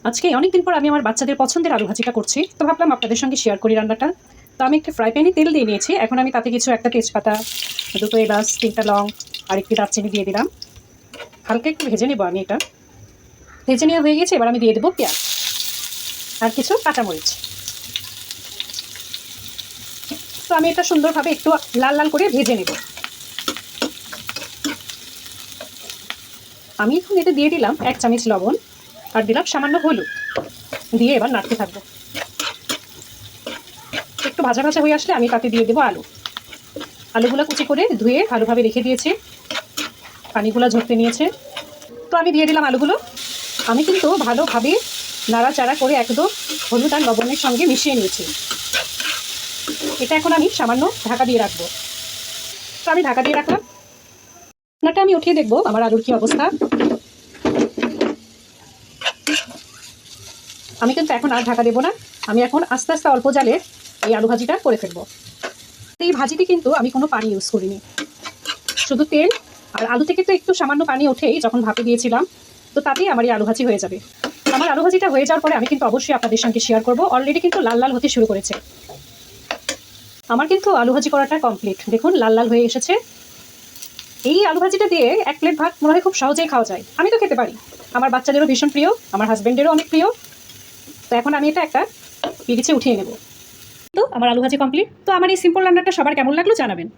আজকে অনেকদিন পর আমি আমার বাচ্চাদের পছন্দের আলু ভাজিটা করছি, তো ভাবলাম আপনাদের সঙ্গে শেয়ার করি রান্নাটা। তো আমি একটা ফ্রাই প্যানে তেল দিয়ে নিয়েছি। এখন আমি তাতে কিছু একটা তেজপাতা, দুটো এলাচ, 3টা লং আর একটি দারচিনি দিয়ে দিলাম। হালকা একটু ভেজে নেব আমি এটা। ভেজে নেওয়া হয়ে গেছে, এবার আমি দিয়ে দেবো পেঁয়াজ আর কিছু কাঁচামরিচ। তো আমি এটা সুন্দরভাবে একটু লাল লাল করে ভেজে নেব। আমি এখন এতে দিয়ে দিলাম 1 চামচ লবণ আর দিলাম সামান্য হলুদ, দিয়ে এবার নাড়তে থাকবো। একটু ভাজা ভাজা হয়ে আসলে আমি তাতে দিয়ে দেবো আলু। আলুগুলো কুচি করে ধুয়ে ভালোভাবে রেখে দিয়েছি, পানিগুলো ঝরতে নিয়েছে। তো আমি দিয়ে দিলাম আলুগুলো। আমি কিন্তু ভালোভাবে নাড়াচাড়া করে একদম হলুদ আর লবণের সঙ্গে মিশিয়ে নিয়েছি। এটা এখন আমি সামান্য ঢাকা দিয়ে রাখবো। তো আমি ঢাকা দিয়ে রাখলাম। রান্নাটা আমি উঠিয়ে দেখবো আমার আলুর কি অবস্থা। আমি কিন্তু এখন আর ঢাকা দেবো না, আমি এখন আস্তে আস্তে অল্প জালে এই আলু ভাজিটা করে ফেলবো। এই ভাজিতে কিন্তু আমি কোনো পানি ইউজ করিনি, শুধু তেল আর আলু থেকে তো একটু সামান্য পানি ওঠেই যখন ভাপে দিয়েছিলাম। তো তাতেই আমার এই আলু ভাজি হয়ে যাবে। আমার আলু ভাজিটা হয়ে যাওয়ার পরে আমি কিন্তু অবশ্যই আপনাদের সঙ্গে শেয়ার করবো। অলরেডি কিন্তু লাল লাল হতে শুরু করেছে। আমার কিন্তু আলু ভাজি করাটা কমপ্লিট। দেখুন লাল লাল হয়ে এসেছে। এই আলু ভাজিটা দিয়ে 1 প্লেট ভাত মনে হয় খুব সহজেই খাওয়া যায়। আমি তো খেতে পারি, আমার বাচ্চাদেরও ভীষণ প্রিয়, আমার হাজব্যান্ডেরও অনেক প্রিয়। তো এখন আমি এটা একটা পিরিচে উঠিয়ে নেব। তো আমার আলু ভাজি কমপ্লিট। তো আমার এই সিম্পল রান্নাটা সবার কেমন লাগলো জানাবেন।